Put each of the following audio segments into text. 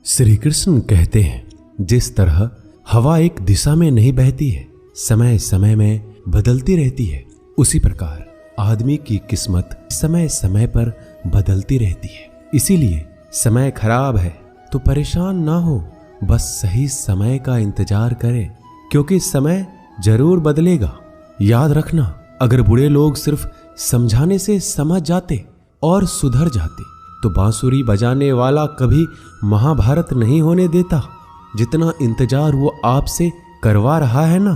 श्री कृष्ण कहते हैं, जिस तरह हवा एक दिशा में नहीं बहती है, समय समय में बदलती रहती है, उसी प्रकार आदमी की किस्मत समय समय पर बदलती रहती है। इसीलिए समय खराब है तो परेशान ना हो, बस सही समय का इंतजार करें, क्योंकि समय जरूर बदलेगा। याद रखना, अगर बुरे लोग सिर्फ समझाने से समझ जाते और सुधर जाते तो बांसुरी बजाने वाला कभी महाभारत नहीं होने देता। जितना इंतजार वो आपसे करवा रहा है ना,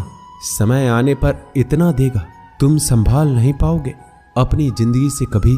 समय आने पर इतना देगा तुम संभाल नहीं पाओगे। अपनी जिंदगी से कभी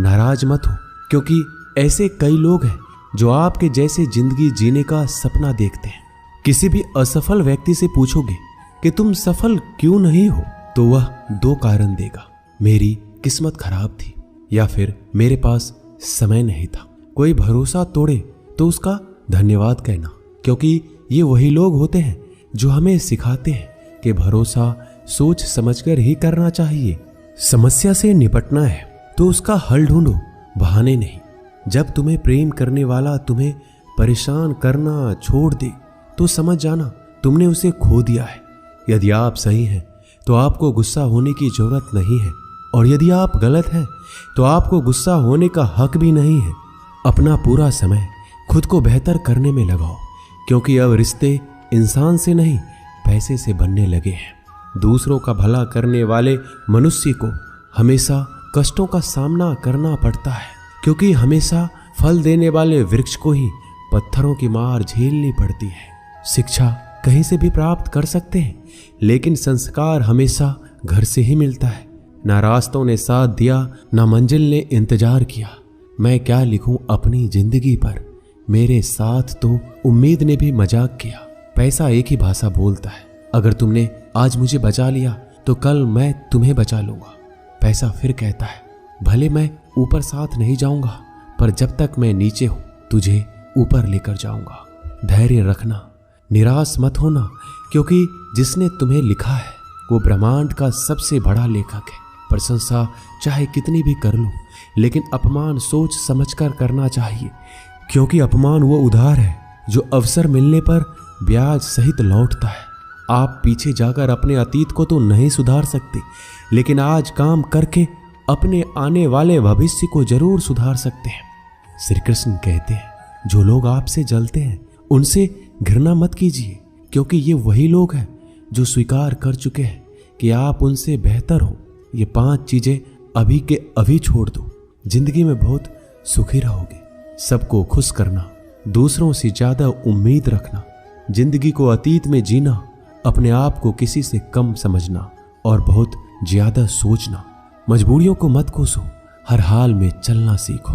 नाराज मत हो, क्योंकि ऐसे कई लोग हैं जो आपके जैसे जिंदगी जीने का सपना देखते हैं। किसी भी असफल व्यक्ति से पूछोगे कि तुम सफल क्यों नहीं हो, तो वह दो कारण देगा, मेरी किस्मत खराब थी या फिर मेरे पास समय नहीं था। कोई भरोसा तोड़े तो उसका धन्यवाद कहना, क्योंकि ये वही लोग होते हैं जो हमें सिखाते हैं कि भरोसा सोच समझकर ही करना चाहिए। समस्या से निपटना है तो उसका हल ढूंढो, बहाने नहीं। जब तुम्हें प्रेम करने वाला तुम्हें परेशान करना छोड़ दे तो समझ जाना तुमने उसे खो दिया है। यदि आप सही हैं तो आपको गुस्सा होने की जरूरत नहीं है, और यदि आप गलत हैं तो आपको गुस्सा होने का हक भी नहीं है। अपना पूरा समय खुद को बेहतर करने में लगाओ, क्योंकि अब रिश्ते इंसान से नहीं पैसे से बनने लगे हैं। दूसरों का भला करने वाले मनुष्य को हमेशा कष्टों का सामना करना पड़ता है, क्योंकि हमेशा फल देने वाले वृक्ष को ही पत्थरों की मार झेलनी पड़ती है। शिक्षा कहीं से भी प्राप्त कर सकते हैं, लेकिन संस्कार हमेशा घर से ही मिलता है। ना रास्तों ने साथ दिया, ना मंजिल ने इंतजार किया। मैं क्या लिखूं अपनी जिंदगी पर, मेरे साथ तो उम्मीद ने भी मजाक किया। पैसा एक ही भाषा बोलता है, अगर तुमने आज मुझे बचा लिया तो कल मैं तुम्हें बचा लूंगा। पैसा फिर कहता है, भले मैं ऊपर साथ नहीं जाऊंगा, पर जब तक मैं नीचे हूं तुझे ऊपर लेकर जाऊंगा। धैर्य रखना, निराश मत होना, क्योंकि जिसने तुम्हें लिखा है वो ब्रह्मांड का सबसे बड़ा लेखक है। प्रशंसा चाहे कितनी भी कर लो, लेकिन अपमान सोच समझकर करना चाहिए, क्योंकि अपमान वो उधार है जो अवसर मिलने पर ब्याज सहित लौटता है। आप पीछे जाकर अपने अतीत को तो नहीं सुधार सकते, लेकिन आज काम करके अपने आने वाले भविष्य को जरूर सुधार सकते हैं। श्री कृष्ण कहते हैं, जो लोग आपसे जलते हैं उनसे घृणा मत कीजिए, क्योंकि ये वही लोग हैं जो स्वीकार कर चुके हैं कि आप उनसे बेहतर हो। ये 5 चीजें अभी के अभी छोड़ दो, जिंदगी में बहुत सुखी रहोगे। सबको खुश करना, दूसरों से ज्यादा उम्मीद रखना, जिंदगी को अतीत में जीना, अपने आप को किसी से कम समझना और बहुत ज्यादा सोचना। मजबूरियों को मत कोसो, हर हाल में चलना सीखो।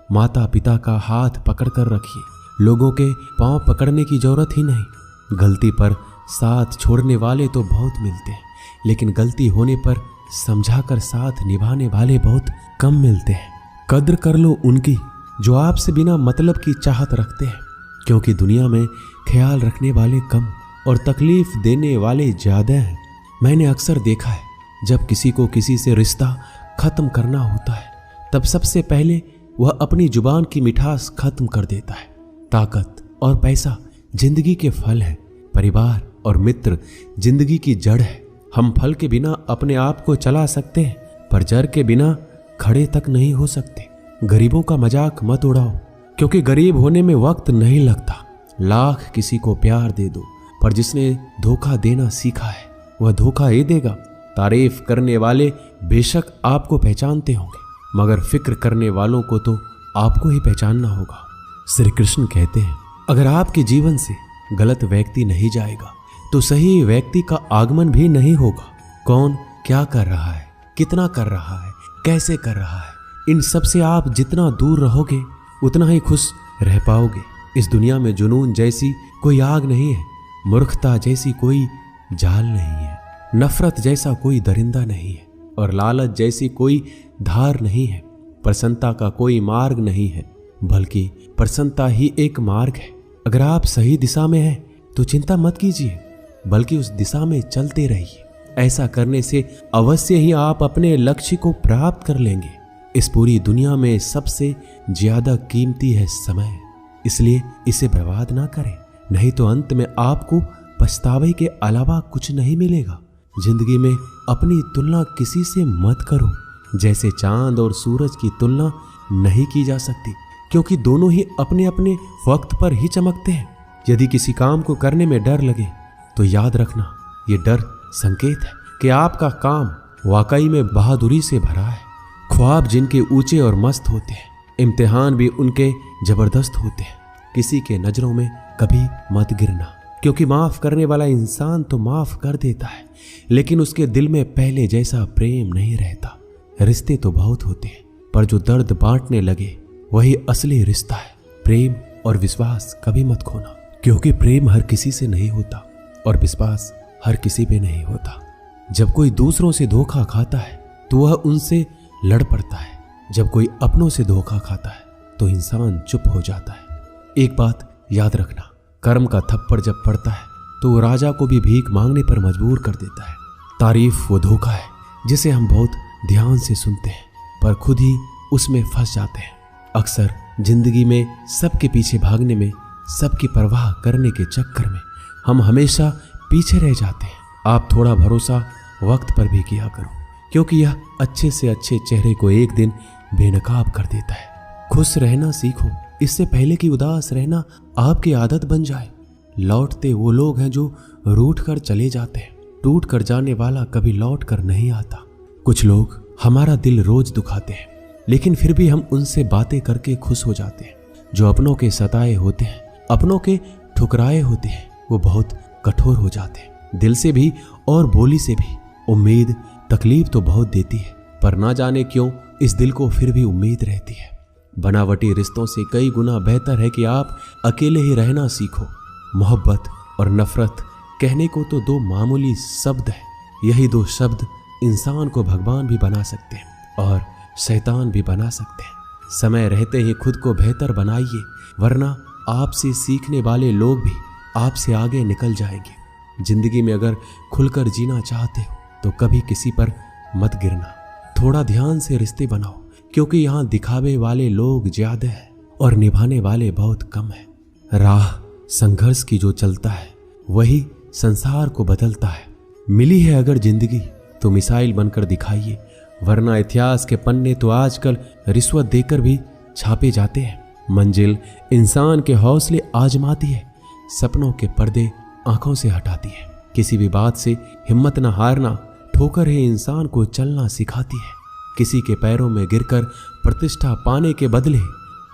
माता पिता का हाथ पकड़कर रखिए, लोगों के पांव पकड़ने की जरूरत ही नहीं। गलती पर साथ छोड़ने वाले तो बहुत मिलते हैं, लेकिन गलती होने पर समझाकर साथ निभाने वाले बहुत कम मिलते हैं। कद्र कर लो उनकी जो आपसे बिना मतलब की चाहत रखते हैं, क्योंकि दुनिया में ख्याल रखने वाले कम और तकलीफ देने वाले ज्यादा हैं। मैंने अक्सर देखा है, जब किसी को किसी से रिश्ता खत्म करना होता है, तब सबसे पहले वह अपनी जुबान की मिठास खत्म कर देता है। ताकत और पैसा जिंदगी के फल हैं, परिवार और मित्र जिंदगी की जड़ है। हम फल के बिना अपने आप को चला सकते हैं, पर जड़ के बिना खड़े तक नहीं हो सकते। गरीबों का मजाक मत उड़ाओ, क्योंकि गरीब होने में वक्त नहीं लगता। लाख किसी को प्यार दे दो, पर जिसने धोखा देना सीखा है वह धोखा ही देगा। तारीफ करने वाले बेशक आपको पहचानते होंगे, मगर फिक्र करने वालों को तो आपको ही पहचानना होगा। श्री कृष्ण कहते हैं, अगर आपके जीवन से गलत व्यक्ति नहीं जाएगा तो सही व्यक्ति का आगमन भी नहीं होगा। कौन क्या कर रहा है, कितना कर रहा है, कैसे कर रहा है, इन सब से आप जितना दूर रहोगे उतना ही खुश रह पाओगे। इस दुनिया में जुनून जैसी कोई आग नहीं है, मूर्खता जैसी कोई जाल नहीं है, नफरत जैसा कोई दरिंदा नहीं है, और लालच जैसी कोई धार नहीं है। प्रसन्नता का कोई मार्ग नहीं है, बल्कि प्रसन्नता ही एक मार्ग है। अगर आप सही दिशा में हैं तो चिंता मत कीजिए, बल्कि उस दिशा में चलते रहिए। ऐसा करने से अवश्य ही आप अपने लक्ष्य को प्राप्त कर लेंगे। इस पूरी दुनिया में सबसे ज्यादा कीमती है समय। इसलिए इसे बर्बाद ना करें, नहीं तो अंत में आपको पछतावे के अलावा कुछ नहीं मिलेगा। जिंदगी में अपनी तुलना किसी से मत करो। जैसे चांद और सूरज की तुलना नहीं की जा सकती, क्योंकि दोनों ही अपने अपने वक्त पर ही चमकते हैं। यदि किसी काम को करने में डर लगे तो याद रखना, ये डर संकेत है कि आपका काम वाकई में बहादुरी से भरा है। ख्वाब जिनके ऊंचे और मस्त होते हैं, इम्तिहान भी उनके जबरदस्त होते हैं। किसी के नजरों में कभी मत गिरना, क्योंकि माफ करने वाला इंसान तो माफ कर देता है, लेकिन उसके दिल में पहले जैसा प्रेम नहीं रहता। रिश्ते तो बहुत होते हैं, पर जो दर्द बांटने लगे वही असली रिश्ता है। प्रेम और विश्वास कभी मत खोना, क्योंकि प्रेम हर किसी से नहीं होता और विश्वास हर किसी पे नहीं होता। जब कोई दूसरों से धोखा खाता है तो वह उनसे लड़ पड़ता है। जब कोई अपनों से धोखा खाता है तो इंसान चुप हो जाता है। एक बात याद रखना, कर्म का थप्पड़ जब पड़ता है तो वो राजा को भी भीख मांगने पर मजबूर कर देता है। तारीफ वो धोखा है जिसे हम बहुत ध्यान से सुनते हैं, पर खुद ही उसमें फंस जाते हैं। अक्सर जिंदगी में सबके पीछे भागने में, सबकी परवाह करने के चक्कर में हम हमेशा पीछे रह जाते हैं। आप थोड़ा भरोसा वक्त पर भी किया करो, क्योंकि यह अच्छे से अच्छे चेहरे को एक दिन बेनकाब कर देता है। खुश रहना सीखो, इससे पहले कि उदास रहना आपकी आदत बन जाए। लौटते वो लोग हैं जो रूठ कर चले जाते हैं, टूट कर जाने वाला कभी लौट कर नहीं आता। कुछ लोग हमारा दिल रोज दुखाते हैं, लेकिन फिर भी हम उनसे बातें करके खुश हो जाते हैं। जो अपनों के सताए होते हैं, अपनों के ठुकराए होते हैं, वो बहुत कठोर हो जाते हैं, दिल से भी और बोली से भी। उम्मीद तकलीफ तो बहुत देती है, पर ना जाने क्यों इस दिल को फिर भी उम्मीद रहती है। बनावटी रिश्तों से कई गुना बेहतर है कि आप अकेले ही रहना सीखो। मोहब्बत और नफरत कहने को तो दो मामूली शब्द है। यही दो शब्द इंसान को भगवान भी बना सकते हैं और शैतान भी बना सकते हैं। समय रहते ही खुद को बेहतर बनाइए, वरना आपसे सीखने वाले लोग भी आपसे आगे निकल जाएंगे। जिंदगी में अगर खुलकर जीना चाहते हो तो कभी किसी पर मत गिरना। थोड़ा ध्यान से रिश्ते बनाओ, क्योंकि यहाँ दिखावे वाले लोग ज्यादा है और निभाने वाले बहुत कम है। राह संघर्ष की जो चलता है वही संसार को बदलता है। मिली है अगर जिंदगी तो मिसाइल बनकर दिखाइए, वरना इतिहास के पन्ने तो आजकल रिश्वत देकर भी छापे जाते हैं। मंजिल इंसान के हौसले आजमाती है, सपनों के पर्दे आंखों से हटाती है। किसी भी बात से हिम्मत न हारना, ठोकर ही इंसान को चलना सिखाती है। किसी के पैरों में गिरकर प्रतिष्ठा पाने के बदले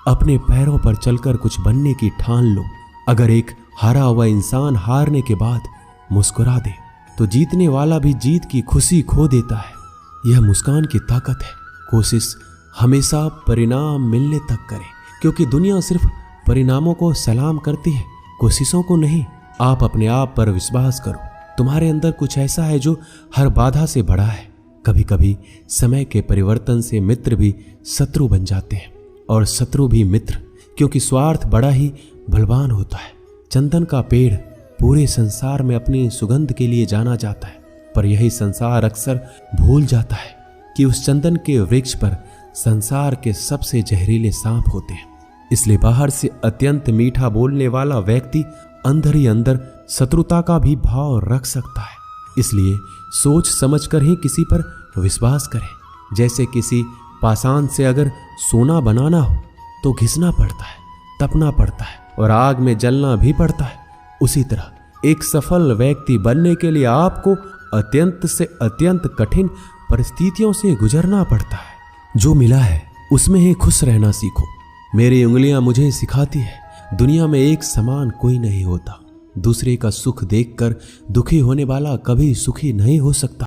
अपने पैरों पर चलकर कुछ बनने की ठान लो। अगर एक हारा हुआ इंसान हारने के बाद मुस्कुरा दे तो जीतने वाला भी जीत की खुशी खो देता है। यह मुस्कान की ताकत है। कोशिश हमेशा परिणाम मिलने तक करे, क्योंकि दुनिया सिर्फ परिणामों को सलाम करती है, कोशिशों को नहीं। आप अपने आप पर विश्वास करो। तुम्हारे अंदर कुछ ऐसा है जो हर बाधा से बड़ा है। कभी कभी समय के परिवर्तन से मित्र भी शत्रु बन जाते हैं और शत्रु भी मित्र, क्योंकि स्वार्थ बड़ा ही बलवान होता है। चंदन का पेड़ पूरे संसार में अपनी सुगंध के लिए जाना जाता है, पर यही संसार अक्सर भूल जाता है कि उस चंदन के वृक्ष पर संसार के सबसे जहरीले सांप होते हैं। इसलिए बाहर से अत्यंत मीठा बोलने वाला व्यक्ति अंदर ही अंदर शत्रुता का भी भाव रख सकता है। इसलिए सोच समझकर ही किसी पर विश्वास करें। जैसे किसी पाषाण से अगर सोना बनाना हो तो घिसना पड़ता है, तपना पड़ता है और आग में जलना भी पड़ता है। उसी तरह एक सफल व्यक्ति बनने के लिए आपको अत्यंत से अत्यंत कठिन परिस्थितियों से गुजरना पड़ता है। जो मिला है उसमें ही खुश रहना सीखो। मेरी उंगलियां मुझे सिखाती है, दुनिया में एक समान कोई नहीं होता। दूसरे का सुख देखकर दुखी होने वाला कभी सुखी नहीं हो सकता।